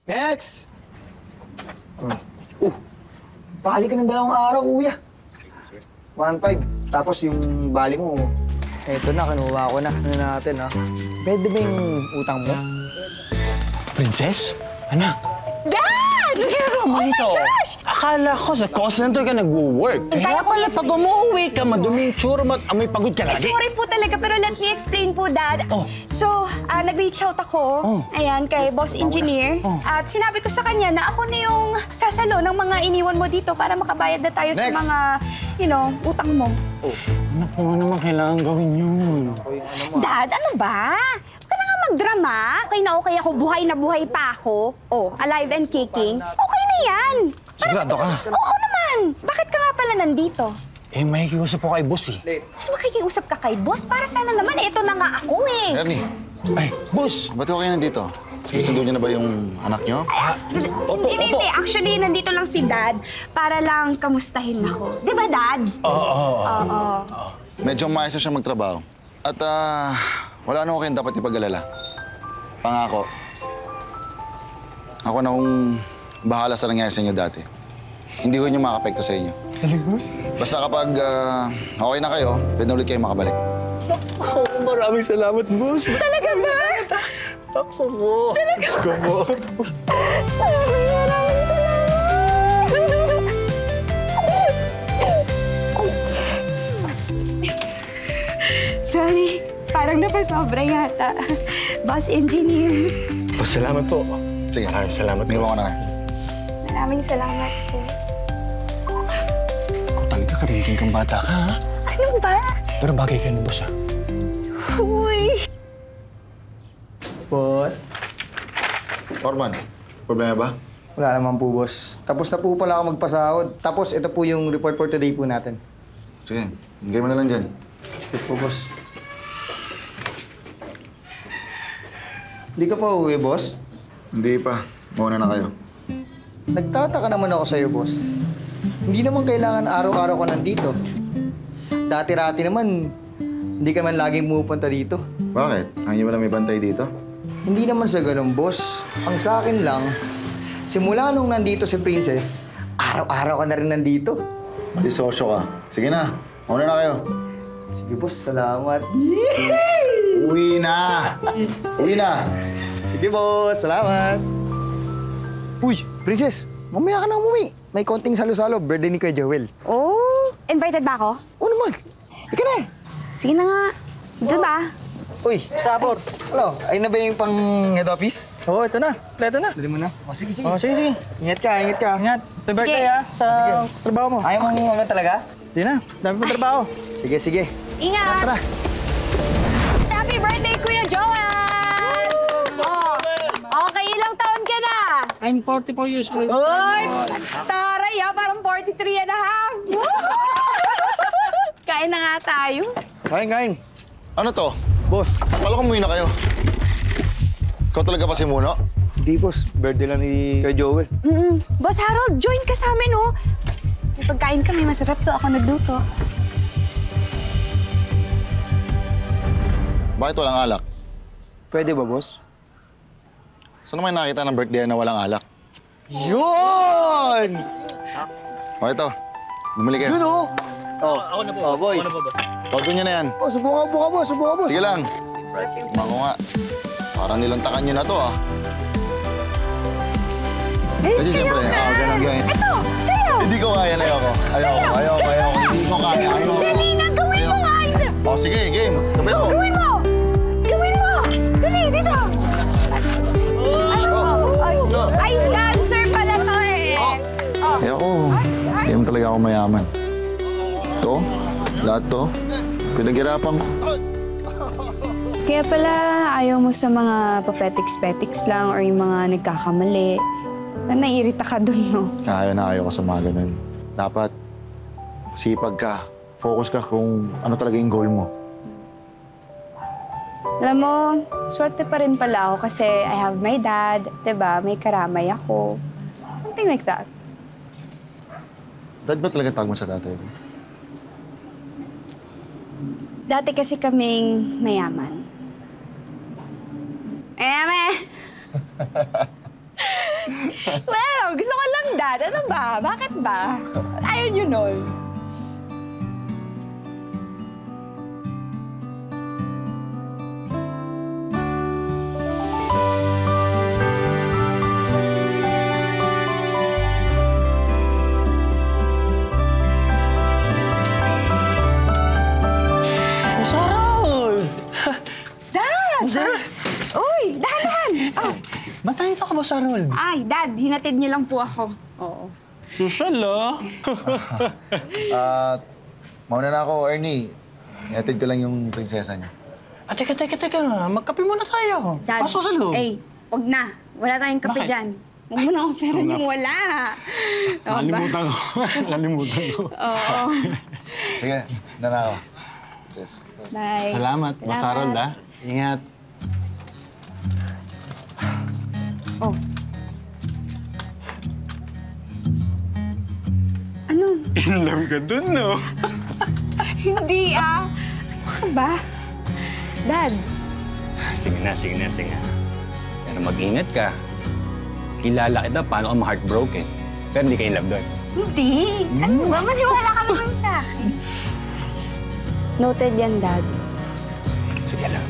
Next! Bali ka ng 2 araw, kuya. 1.5. Tapos yung bali mo, eto na, kinuha ko na. Ano natin, ha? Pwede ba yung utang mo? Princess? Anak? Dad! Ano ginagawa mo dito? Akala ko sa call center ka nag-work. Kaya pala pag umuwi ka, madumi yung tsura mo at amoy pagod ka lagi. Sorry po talaga, pero let me explain po, Dad. Oh. So, nag-reach out ako, ayan, kay Boss Engineer. At sinabi ko sa kanya na ako na yung sasalo ng mga iniwan mo dito para makabayad na tayo sa mga, utang mo. Anak, naman naman kailangan gawin yun. Dad, ano ba? Huwag ka na nga magdrama. Okay ako, buhay na buhay pa ako. Oh, alive and kicking. Okay na yan. Sigurado ka? Oo naman. Bakit ka nga pala nandito? Makikiusap po kay boss eh. Makikiusap ka kay boss? Para sana naman, ito na nga ako eh. Ernie, Ay, boss! ba't kayo nandito? Sinusundo niyo na ba yung anak niyo? Hindi. Actually, nandito lang si Dad para lang kamustahin ako. Di ba, Dad? Oo. Medyo maayos na siya magtrabaho. At wala na ko kayong dapat ipag-alala. Pangako. Ako na kung bahala sa nangyari sa inyo dati. Hindi ko niyo makapekto sa inyo. Basta kapag okay na kayo, pwede ulit kayo makabalik. Maraming salamat, boss. Talaga ba? Ako mo. Talaga Ako mo. Maraming salamat. Sorry, parang napasobra yata. Boss Engineer. Salamat po. Sige, Maraming salamat, may boss. iwan ko na kayo. Maraming salamat po. Ikaw talaga karinting kang bata ka, ha? Ano ba? Pero bagay ka ni boss, ha? Uy! Boss? Orman, problema ba? Wala naman po, boss. Tapos na po pala ako magpasahod. Tapos ito po yung report for today po natin. Sige, bigay mo na lang dyan. Sige po, boss. Hindi ka pa uwi, boss? Hindi pa. Mauna na kayo. Nagtataka naman ako sa'yo, boss. Hindi naman kailangan araw-araw ka nandito. Dati-rati naman, hindi ka naman laging pumupunta dito. Bakit? Ang inyo ba may bantay dito? Hindi naman sa ganun, boss. Ang sa akin lang, simula nung nandito si Princess, araw-araw ka na rin nandito. Mali sosyo ka. Sige na, mauna na kayo. Sige, boss. Salamat. Uwi na! Uwi na! Sige, boss. Salamat. Uy, Princess. Mamaya ka na umuwi. May konting salo-salo. Birthday ni Kuya Joel. Oh, invited ba ako? Oo naman. Ika na. Sige na nga. Diyan ba? Uy, sapot. Ano, ayun na ba yung pang head office? Oo, ito na. Pleto na. Dali mo na. O, sige, sige. Oo, sige. Ingat ka, ingat ka. Ingat. Happy birthday, ha, sa trabaho mo. Ayaw mong ano talaga? Di na. Dami pa trabaho. Sige, sige. Ingat! Tara. Happy birthday, Kuya Joel! Oh, okay, ilang taon ka na? I'm 44 years old. Uy! Taray, parang 43 and a half. Kain na nga tayo. Kain, kain. Ano to? Boss. Akala ko umuwi na kayo. Ikaw talaga pa si Muno? Hindi, boss. Birthday lang ni Kuya Joel. Boss Harold, join ka sa amin, oh. May pagkain kami, masarap to. Ako nagluto. Bakit walang alak? Pwede ba, boss? Saan naman nakita ng birthday na walang alak? Yun! O ito, bumili kayo. Yun, oh. Oh, Ako na po. Oh, boys. Ako na po, boss. Todo nyo na yan. Oh, subukan ka, boss. Subukan ka, boss. Sige lang. Mako nga. Parang nilantakan nyo na to, ah. Kasi siyempre, ganun ganyan. Ito, sa'yo! Hindi ko kaya na ayoko. Ayoko. Hindi ko kaya. Ayoko. Dali na, gawin mo nga! O, sige, game. Sabi ako. Gawin mo! Gawin mo! Dali, dito! Ay, dancer pala to eh! Ayoko. Hindi naman talaga ako mayaman. To, lahat to, pinaghirapan ko. Kaya pala ayaw mo sa mga papetiks-petiks lang or yung mga nagkakamali. Naiirita ka dun, no? Ayaw ko sa mga ganun. Dapat, sipag ka. Focus ka kung ano talaga yung goal mo. Alam mo, swerte pa rin pala ako kasi I have my dad, diba? May karamay ako. Something like that. Dad ba talaga tawag mo sa tatay mo? Dati kasi kaming mayaman. Eme! Well, gusto ko lang, Dad. Ano ba? Bakit ba? Ayaw niyo nun. Boss Harold! Dad! Uy, dahan! Oh. Ba't nandito ka, Boss Harold? Ay, Dad, hinatid niyo lang po ako. Oo. Social, ah. Mauna na ako, Ernie. Ihatid ko lang yung prinsesa niyo. Teka. Magkape muna tayo. Dad, Pasok sa loob. wag na. Wala tayong kape Bakit? dyan. Huwag mo na offeran yung wala. Nakalimutan ko. Nakalimutan ko. Oo. Sige, na ako. Yes. Bye. Salamat, Boss Harold, ah. Ingat. Oh. Ano? In love ka dun, no? Hindi ah. Ano ka ba? Dad, Sige na. Pero mag-ingat ka. Kilala kita paano ka ma-heartbroken. Pero hindi ka in love doon. hindi. Ano ba? Maniwala ka naman sa akin. Noted yan, Dad. Sige lang.